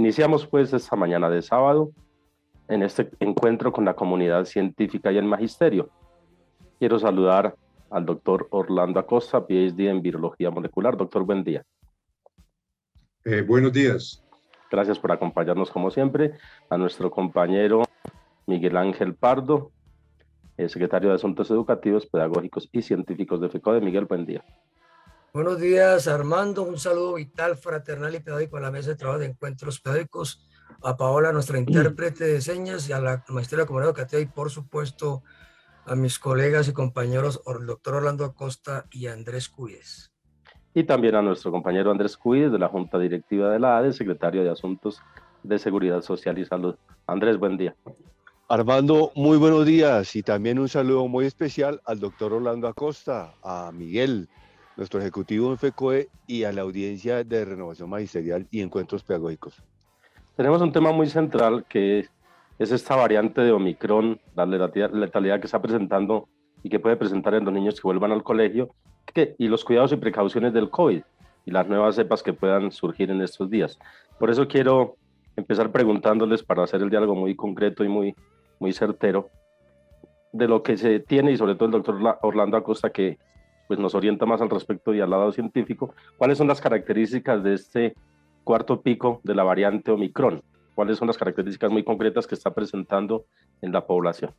Iniciamos pues esta mañana de sábado en este encuentro con la comunidad científica y el magisterio. Quiero saludar al doctor Orlando Acosta, PhD en Virología Molecular. Doctor, buen día. Buenos días. Gracias por acompañarnos como siempre. A nuestro compañero Miguel Ángel Pardo, secretario de Asuntos Educativos, Pedagógicos y Científicos de FECODE. Miguel, buen día. Buenos días, Armando. Un saludo vital, fraternal y pedagógico a la mesa de trabajo de encuentros pedagógicos, a Paola, nuestra intérprete de señas, y a la maestra de la comunidad educativa, y por supuesto a mis colegas y compañeros, el doctor Orlando Acosta y Andrés Cuyes. Y también a nuestro compañero Andrés Cuyes, de la Junta Directiva de la ADE, secretario de Asuntos de Seguridad Social y Salud. Andrés, buen día. Armando, muy buenos días, y también un saludo muy especial al doctor Orlando Acosta, a Miguel, nuestro ejecutivo en FECODE, y a la audiencia de Renovación Magisterial y Encuentros Pedagógicos. Tenemos un tema muy central que es esta variante de Omicron, la letalidad que está presentando y que puede presentar en los niños que vuelvan al colegio, y los cuidados y precauciones del COVID y las nuevas cepas que puedan surgir en estos días. Por eso quiero empezar preguntándoles, para hacer el diálogo muy concreto y muy certero, de lo que se tiene, y sobre todo el doctor Orlando Acosta, que pues nos orienta más al respecto y al lado científico, ¿cuáles son las características de este cuarto pico de la variante Omicron? ¿Cuáles son las características muy concretas que está presentando en la población?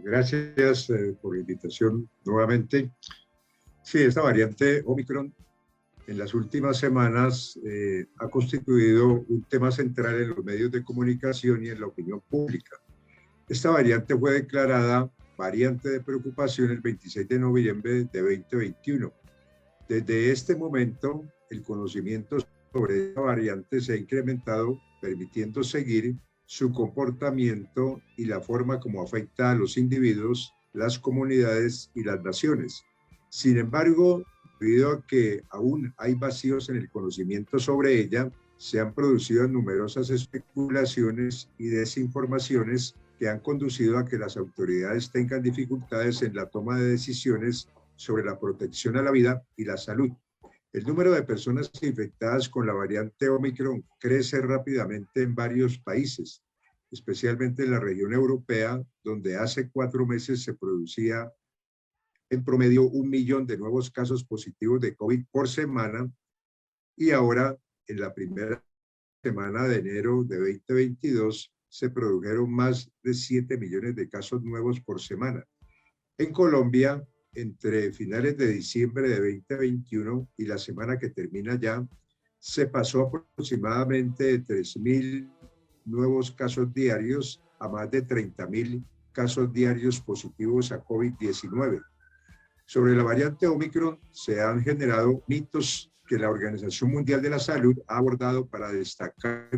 Gracias por la invitación nuevamente. Sí, esta variante Omicron en las últimas semanas ha constituido un tema central en los medios de comunicación y en la opinión pública. Esta variante fue declarada variante de preocupación el 26 de noviembre de 2021. Desde este momento, el conocimiento sobre esta variante se ha incrementado, permitiendo seguir su comportamiento y la forma como afecta a los individuos, las comunidades y las naciones. Sin embargo, debido a que aún hay vacíos en el conocimiento sobre ella, se han producido numerosas especulaciones y desinformaciones que han conducido a que las autoridades tengan dificultades en la toma de decisiones sobre la protección a la vida y la salud. El número de personas infectadas con la variante Omicron crece rápidamente en varios países, especialmente en la región europea, donde hace 4 meses se producía en promedio 1 millón de nuevos casos positivos de COVID por semana, y ahora en la primera semana de enero de 2022 se produjeron más de 7 millones de casos nuevos por semana. En Colombia, entre finales de diciembre de 2021 y la semana que termina ya, se pasó aproximadamente de 3.000 nuevos casos diarios a más de 30.000 casos diarios positivos a COVID-19. Sobre la variante Omicron se han generado mitos que la Organización Mundial de la Salud ha abordado para destacar.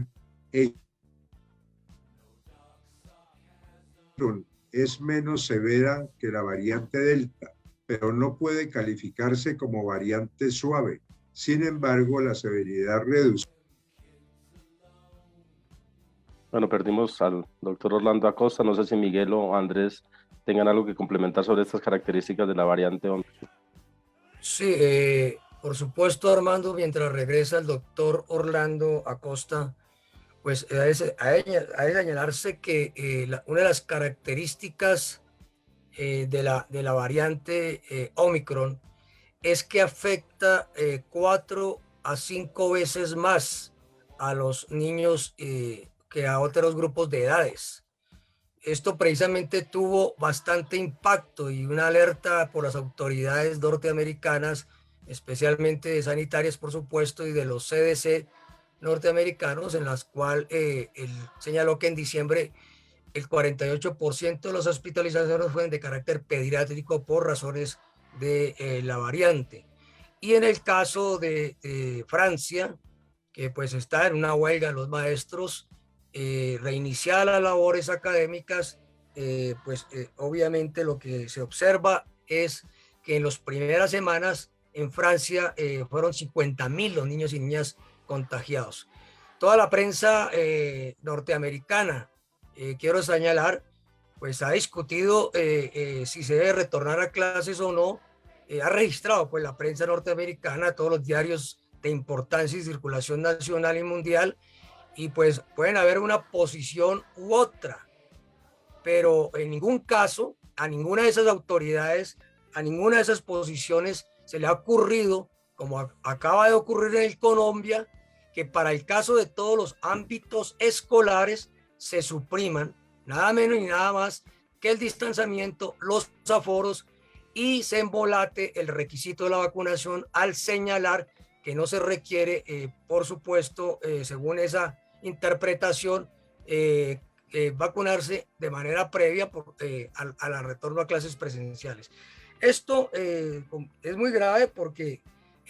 Es menos severa que la variante Delta, pero no puede calificarse como variante suave. Sin embargo, la severidad reduce. Bueno, perdimos al doctor Orlando Acosta. No sé si Miguel o Andrés tengan algo que complementar sobre estas características de la variante Omicron. Sí, por supuesto, Armando, mientras regresa el doctor Orlando Acosta, pues ha de señalarse que una de las características de la variante Omicron es que afecta 4 a 5 veces más a los niños que a otros grupos de edades. Esto precisamente tuvo bastante impacto y una alerta por las autoridades norteamericanas, especialmente sanitarias, por supuesto, y de los CDC norteamericanos, en las cuales él señaló que en diciembre el 48% de las hospitalizaciones fueron de carácter pediátrico por razones de la variante. Y en el caso de Francia, que pues está en una huelga los maestros, reiniciar las labores académicas, obviamente lo que se observa es que en las primeras semanas en Francia fueron 50.000 los niños y niñas contagiados. Toda la prensa norteamericana, quiero señalar, pues ha discutido si se debe retornar a clases o no, ha registrado pues la prensa norteamericana, todos los diarios de importancia y circulación nacional y mundial, y pues pueden haber una posición u otra, pero en ningún caso a ninguna de esas autoridades, a ninguna de esas posiciones se le ha ocurrido, como acaba de ocurrir en Colombia, que para el caso de todos los ámbitos escolares se supriman nada menos ni nada más que el distanciamiento, los aforos, y se embolate el requisito de la vacunación al señalar que no se requiere, por supuesto, según esa interpretación, vacunarse de manera previa a la retorno a clases presenciales. Esto es muy grave porque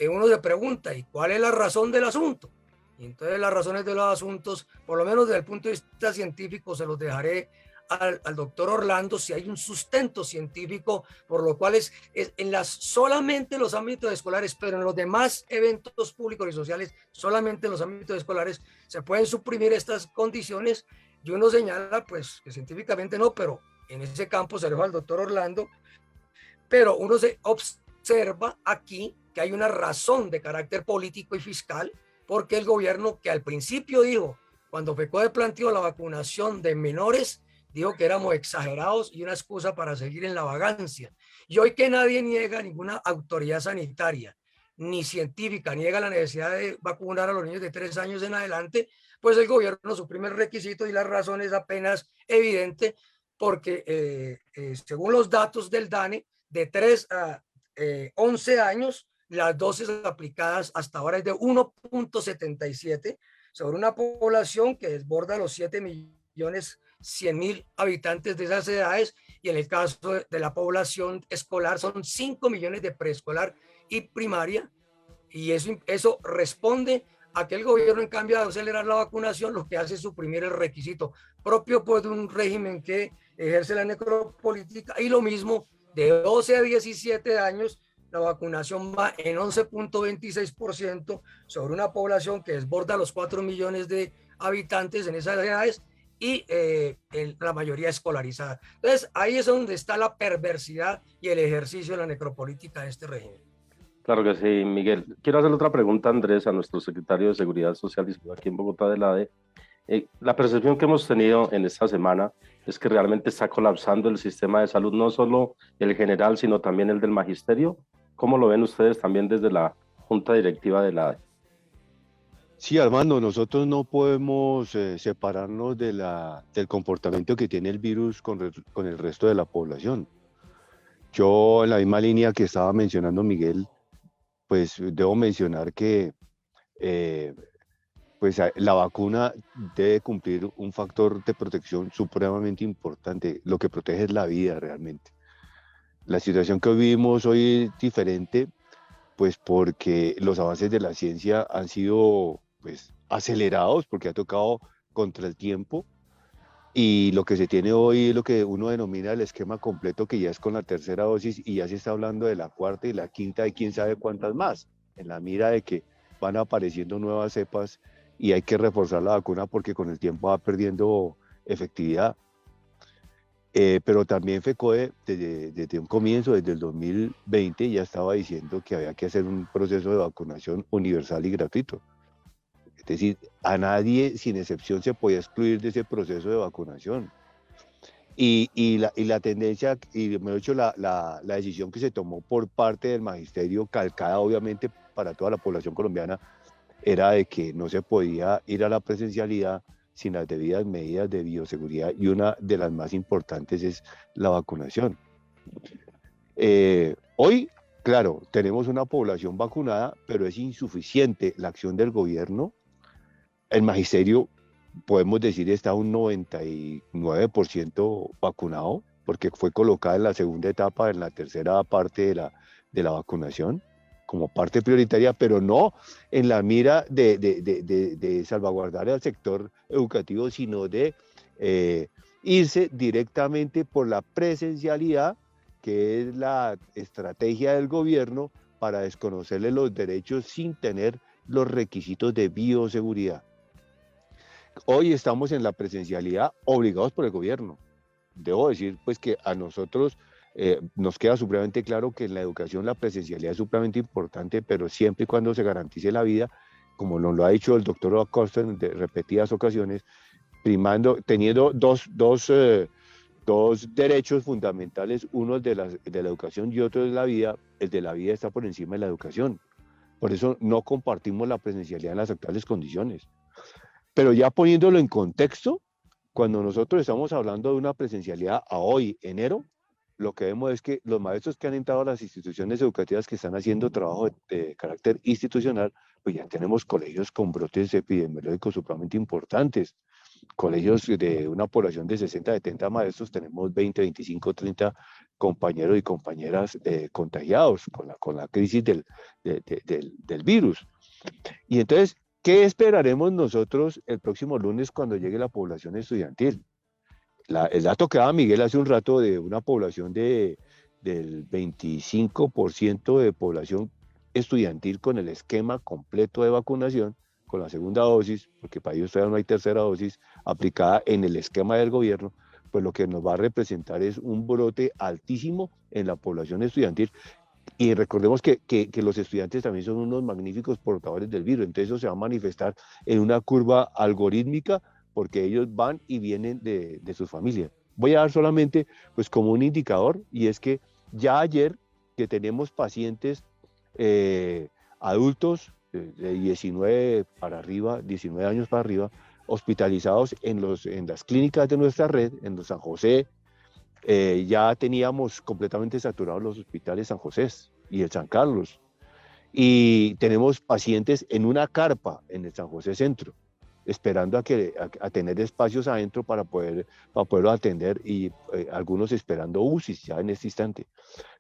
uno se pregunta, ¿y cuál es la razón del asunto? Y entonces las razones de los asuntos, por lo menos desde el punto de vista científico, se los dejaré al doctor Orlando, si hay un sustento científico, por lo cual es solamente en los ámbitos escolares, pero en los demás eventos públicos y sociales, solamente en los ámbitos escolares, se pueden suprimir estas condiciones. Y uno señala, pues, que científicamente no, pero en ese campo se lo dejo al doctor Orlando, pero uno se observa aquí que hay una razón de carácter político y fiscal, porque el gobierno, que al principio dijo, cuando FECODE planteó la vacunación de menores, dijo que éramos exagerados y una excusa para seguir en la vagancia. Y hoy que nadie niega, ninguna autoridad sanitaria ni científica niega la necesidad de vacunar a los niños de 3 años en adelante, pues el gobierno suprime el requisito y la razón es apenas evidente, porque según los datos del DANE, de 3 a 11 años, las dosis aplicadas hasta ahora es de 1.77 sobre una población que desborda los 7.100.000 habitantes de esas edades, y en el caso de la población escolar son 5 millones de preescolar y primaria, y eso responde a que el gobierno, en cambio de acelerar la vacunación, lo que hace es suprimir el requisito propio pues, de un régimen que ejerce la necropolítica, y lo mismo de 12 a 17 años, la vacunación va en 11.26% sobre una población que desborda los 4 millones de habitantes en esas edades, y la mayoría escolarizada. Entonces, ahí es donde está la perversidad y el ejercicio de la necropolítica de este régimen. Claro que sí, Miguel. Quiero hacer otra pregunta, Andrés, a nuestro secretario de Seguridad Social y Salud aquí en Bogotá del ADE. La percepción que hemos tenido en esta semana es que realmente está colapsando el sistema de salud, no solo el general, sino también el del magisterio. ¿Cómo lo ven ustedes también desde la Junta Directiva de la ADE? Sí, Armando, nosotros no podemos separarnos del comportamiento que tiene el virus con el resto de la población. Yo, en la misma línea que estaba mencionando Miguel, pues debo mencionar que pues la vacuna debe cumplir un factor de protección supremamente importante. Lo que protege es la vida realmente. La situación que vivimos hoy es diferente, pues porque los avances de la ciencia han sido pues acelerados, porque ha tocado contra el tiempo, y lo que se tiene hoy es lo que uno denomina el esquema completo, que ya es con la tercera dosis, y ya se está hablando de la cuarta y la quinta y quién sabe cuántas más, en la mira de que van apareciendo nuevas cepas y hay que reforzar la vacuna porque con el tiempo va perdiendo efectividad. Pero también FECODE desde un comienzo, desde el 2020, ya estaba diciendo que había que hacer un proceso de vacunación universal y gratuito. Es decir, a nadie, sin excepción, se podía excluir de ese proceso de vacunación. Y la tendencia, y mejor dicho, la decisión que se tomó por parte del magisterio, calcada obviamente para toda la población colombiana, era de que no se podía ir a la presencialidad sin las debidas medidas de bioseguridad, y una de las más importantes es la vacunación. Hoy, claro, tenemos una población vacunada, pero es insuficiente la acción del gobierno. El magisterio, podemos decir, está un 99% vacunado, porque fue colocada en la segunda etapa, en la tercera parte de la vacunación, como parte prioritaria, pero no en la mira de salvaguardar al sector educativo, sino de irse directamente por la presencialidad, que es la estrategia del gobierno para desconocerle los derechos sin tener los requisitos de bioseguridad. Hoy estamos en la presencialidad obligados por el gobierno. Debo decir pues que a nosotros Nos queda supremamente claro que en la educación la presencialidad es supremamente importante, pero siempre y cuando se garantice la vida, como nos lo ha dicho el doctor Acosta en repetidas ocasiones, teniendo dos derechos fundamentales, uno de la educación y otro de la vida. El de la vida está por encima de la educación. Por eso no compartimos la presencialidad en las actuales condiciones. Pero ya poniéndolo en contexto, cuando nosotros estamos hablando de una presencialidad a hoy, enero, lo que vemos es que los maestros que han entrado a las instituciones educativas que están haciendo trabajo de carácter institucional, pues ya tenemos colegios con brotes epidemiológicos supremamente importantes. Colegios de una población de 60, 70 maestros, tenemos 20, 25, 30 compañeros y compañeras contagiados con la crisis del virus. Y entonces, ¿qué esperaremos nosotros el próximo lunes cuando llegue la población estudiantil? El dato que daba Miguel hace un rato de una población del 25% de población estudiantil con el esquema completo de vacunación, con la segunda dosis, porque para ellos todavía no hay tercera dosis aplicada en el esquema del gobierno, pues lo que nos va a representar es un brote altísimo en la población estudiantil. Y recordemos que los estudiantes también son unos magníficos portadores del virus, entonces eso se va a manifestar en una curva algorítmica porque ellos van y vienen de sus familias. Voy a dar solamente pues como un indicador, y es que ya ayer que tenemos pacientes adultos de 19 para arriba, 19 años para arriba, hospitalizados en las clínicas de nuestra red, en los San José, ya teníamos completamente saturados los hospitales San José y el San Carlos, y tenemos pacientes en una carpa en el San José Centro, esperando a tener espacios adentro para poderlo atender, y algunos esperando UCIs ya en este instante.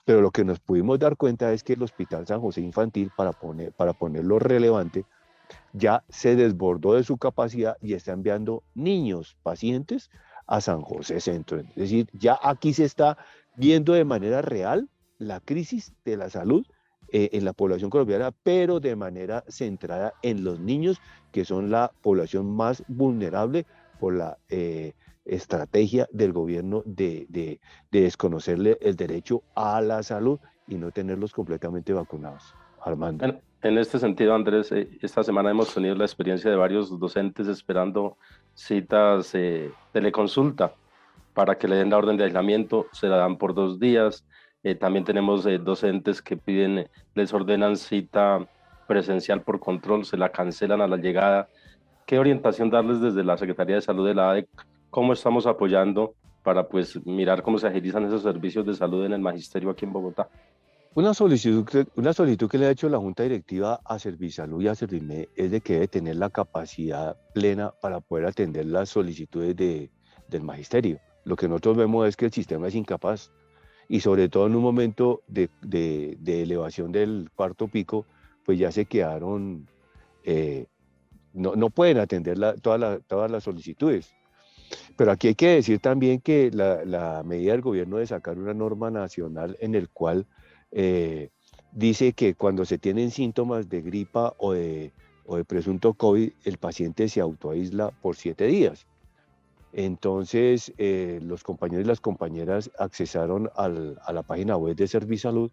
Pero lo que nos pudimos dar cuenta es que el Hospital San José Infantil, para ponerlo relevante, ya se desbordó de su capacidad y está enviando niños, pacientes, a San José Centro. Es decir, ya aquí se está viendo de manera real la crisis de la salud en la población colombiana, pero de manera centrada en los niños, que son la población más vulnerable por la estrategia del gobierno de desconocerle el derecho a la salud y no tenerlos completamente vacunados. Armando. En este sentido, Andrés, esta semana hemos tenido la experiencia de varios docentes esperando citas teleconsulta para que le den la orden de aislamiento, se la dan por 2 días. También tenemos docentes que piden, les ordenan cita presencial por control, se la cancelan a la llegada. ¿Qué orientación darles desde la Secretaría de Salud de la ADE? ¿Cómo estamos apoyando para pues mirar cómo se agilizan esos servicios de salud en el magisterio aquí en Bogotá? Una solicitud que le ha hecho la Junta Directiva a Servisalud y a Servime es de que debe tener la capacidad plena para poder atender las solicitudes del magisterio. Lo que nosotros vemos es que el sistema es incapaz, y sobre todo en un momento de elevación del cuarto pico, pues ya se quedaron, no pueden atender todas las solicitudes. Pero aquí hay que decir también que la medida del gobierno de sacar una norma nacional en el cual dice que cuando se tienen síntomas de gripa o de presunto COVID, el paciente se autoaísla por 7 días. Entonces, los compañeros y las compañeras accesaron a la página web de Servisalud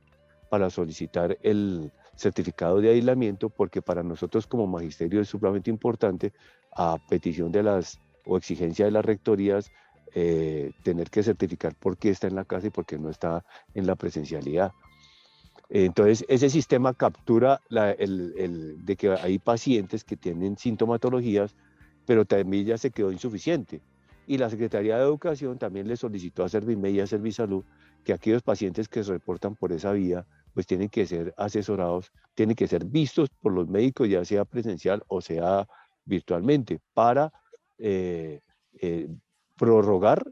para solicitar el certificado de aislamiento, porque para nosotros como magisterio es supremamente importante, a petición o exigencia de las rectorías, tener que certificar por qué está en la casa y por qué no está en la presencialidad. Entonces, ese sistema captura de que hay pacientes que tienen sintomatologías, pero también ya se quedó insuficiente. Y la Secretaría de Educación también le solicitó a Servime y a Servisalud que aquellos pacientes que se reportan por esa vía, pues tienen que ser asesorados, tienen que ser vistos por los médicos, ya sea presencial o sea virtualmente, para prorrogar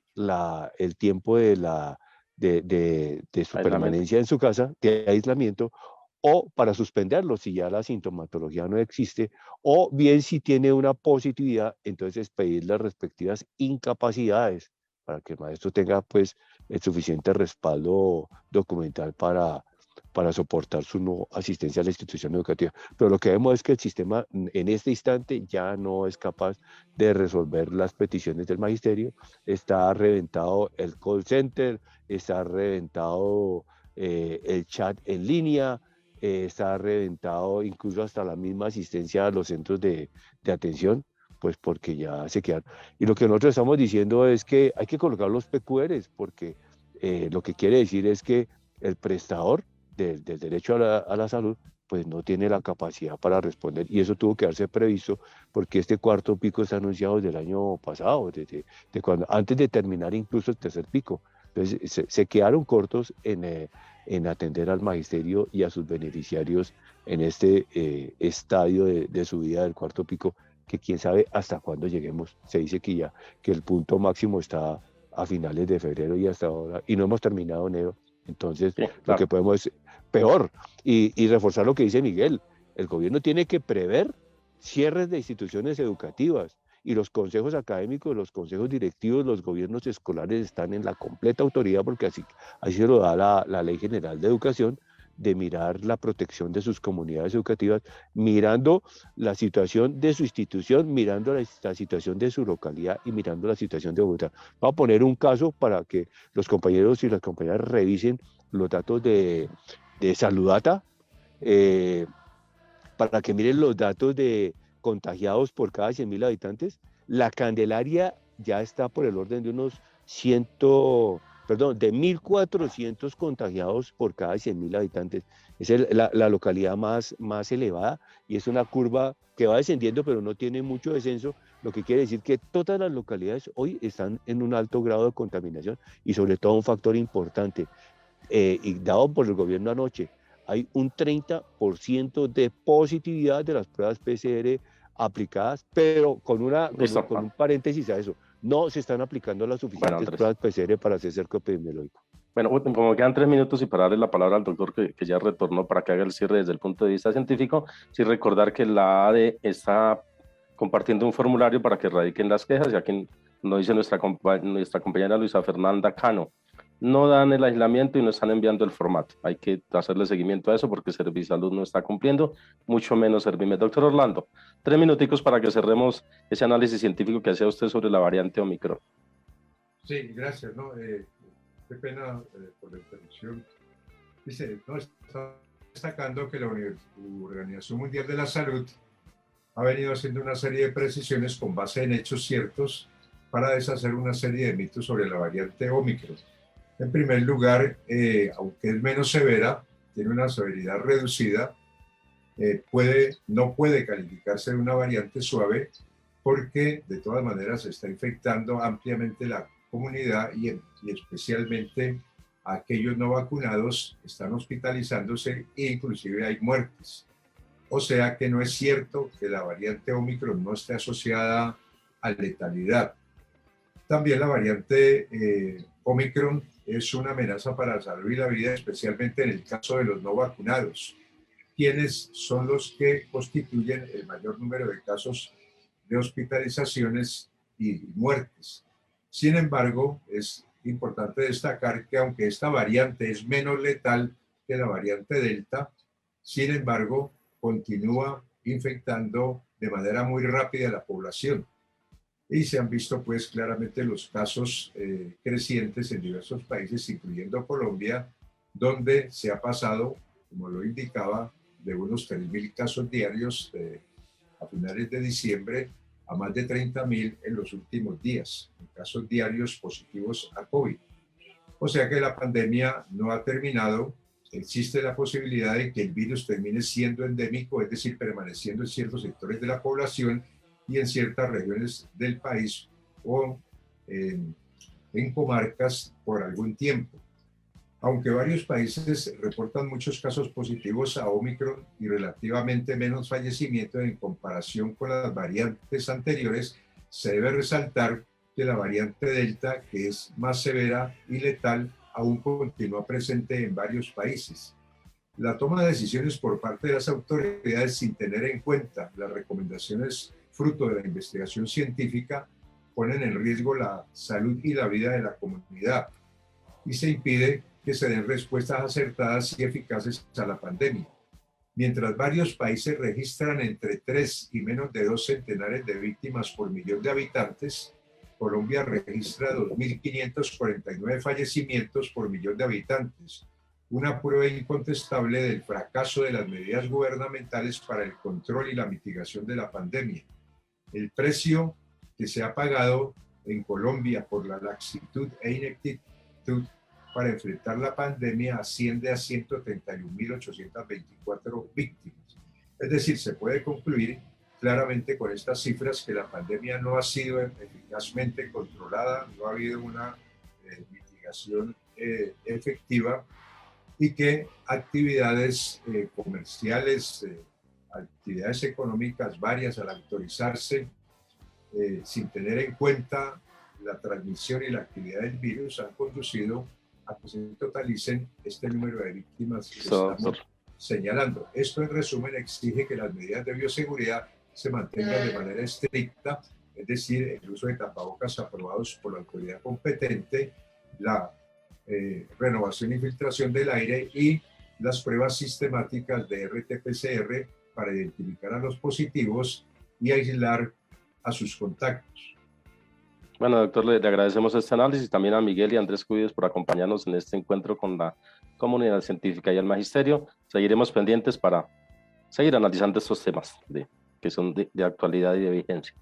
el tiempo de su permanencia en su casa, de aislamiento, o para suspenderlo si ya la sintomatología no existe, o bien si tiene una positividad, entonces pedir las respectivas incapacidades para que el maestro tenga pues el suficiente respaldo documental para para soportar su no asistencia a la institución educativa. Pero lo que vemos es que el sistema en este instante ya no es capaz de resolver las peticiones del magisterio. Está reventado el call center, está reventado el chat en línea, está reventado incluso hasta la misma asistencia a los centros de atención, pues porque ya se quedan. Y lo que nosotros estamos diciendo es que hay que colocar los PQRs, porque lo que quiere decir es que el prestador del derecho a la salud pues no tiene la capacidad para responder, y eso tuvo que haberse previsto porque este cuarto pico está anunciado desde el año pasado, de cuando, antes de terminar incluso el tercer pico. Entonces se quedaron cortos en atender al magisterio y a sus beneficiarios en este estadio de subida del cuarto pico, que quién sabe hasta cuándo lleguemos. Se dice que ya que el punto máximo está a finales de febrero y hasta ahora, y no hemos terminado enero. Entonces, sí, claro, lo que podemos es peor, y reforzar lo que dice Miguel. El gobierno tiene que prever cierres de instituciones educativas, y los consejos académicos, los consejos directivos, los gobiernos escolares están en la completa autoridad, porque así se lo da la Ley General de Educación, de mirar la protección de sus comunidades educativas, mirando la situación de su institución, mirando la situación de su localidad y mirando la situación de Bogotá. Voy a poner un caso para que los compañeros y las compañeras revisen los datos de Saludata, para que miren los datos de contagiados por cada 100.000 habitantes. La Candelaria ya está por el orden de unos 1.400 contagiados por cada 100.000 habitantes. Es la localidad más elevada, y es una curva que va descendiendo, pero no tiene mucho descenso, lo que quiere decir que todas las localidades hoy están en un alto grado de contaminación, y sobre todo un factor importante, y dado por el gobierno anoche, hay un 30% de positividad de las pruebas PCR aplicadas, pero con un paréntesis a eso: no se están aplicando las suficientes pruebas PCR para hacer cerco epidemiológico. Bueno, como quedan 3 minutos y para darle la palabra al doctor que ya retornó para que haga el cierre desde el punto de vista científico, sí recordar que la ADE está compartiendo un formulario para que radiquen las quejas, y aquí nos dice nuestra compañera Luisa Fernanda Cano: no dan el aislamiento y no están enviando el formato. Hay que hacerle seguimiento a eso porque Servisalud no está cumpliendo, mucho menos Servimed. Doctor Orlando, 3 minuticos para que cerremos ese análisis científico que hacía usted sobre la variante Omicron. Sí, gracias. Qué pena por la interrupción. Dice, está destacando que la Organización Mundial de la Salud ha venido haciendo una serie de precisiones con base en hechos ciertos para deshacer una serie de mitos sobre la variante Omicron. En primer lugar, aunque es menos severa, tiene una severidad reducida, no puede calificarse de una variante suave, porque de todas maneras se está infectando ampliamente la comunidad, y especialmente aquellos no vacunados están hospitalizándose e inclusive hay muertes. O sea que no es cierto que la variante Omicron no esté asociada a letalidad. También la variante Omicron es una amenaza para la salud y la vida, especialmente en el caso de los no vacunados, quienes son los que constituyen el mayor número de casos de hospitalizaciones y muertes. Sin embargo, es importante destacar que aunque esta variante es menos letal que la variante Delta, sin embargo, continúa infectando de manera muy rápida a la población. Y se han visto pues claramente los casos crecientes en diversos países, incluyendo Colombia, donde se ha pasado, como lo indicaba, de unos 3.000 casos diarios a finales de diciembre a más de 30.000 en los últimos días, en casos diarios positivos a COVID. O sea que la pandemia no ha terminado. Existe la posibilidad de que el virus termine siendo endémico, es decir, permaneciendo en ciertos sectores de la población y en ciertas regiones del país o en comarcas por algún tiempo. Aunque varios países reportan muchos casos positivos a Omicron y relativamente menos fallecimientos en comparación con las variantes anteriores, se debe resaltar que la variante Delta, que es más severa y letal, aún continúa presente en varios países. La toma de decisiones por parte de las autoridades sin tener en cuenta las recomendaciones fruto de la investigación científica ponen en riesgo la salud y la vida de la comunidad, y se impide que se den respuestas acertadas y eficaces a la pandemia. Mientras varios países registran entre 3 y menos de 2 centenares de víctimas por millón de habitantes, Colombia registra 2.549 fallecimientos por millón de habitantes, una prueba incontestable del fracaso de las medidas gubernamentales para el control y la mitigación de la pandemia. El precio que se ha pagado en Colombia por la laxitud e ineptitud para enfrentar la pandemia asciende a 131.824 víctimas. Es decir, se puede concluir claramente con estas cifras que la pandemia no ha sido eficazmente controlada, no ha habido una mitigación efectiva y que actividades comerciales, actividades económicas varias al autorizarse sin tener en cuenta la transmisión y la actividad del virus han conducido a que se totalicen este número de víctimas que estamos señalando. Esto en resumen exige que las medidas de bioseguridad se mantengan de manera estricta, es decir, el uso de tapabocas aprobados por la autoridad competente, la renovación y filtración del aire y las pruebas sistemáticas de RT-PCR para identificar a los positivos y aislar a sus contactos. Bueno, doctor, le agradecemos este análisis, también a Miguel y a Andrés Cubides por acompañarnos en este encuentro con la comunidad científica y el magisterio. Seguiremos pendientes para seguir analizando estos temas que son de actualidad y de vigencia.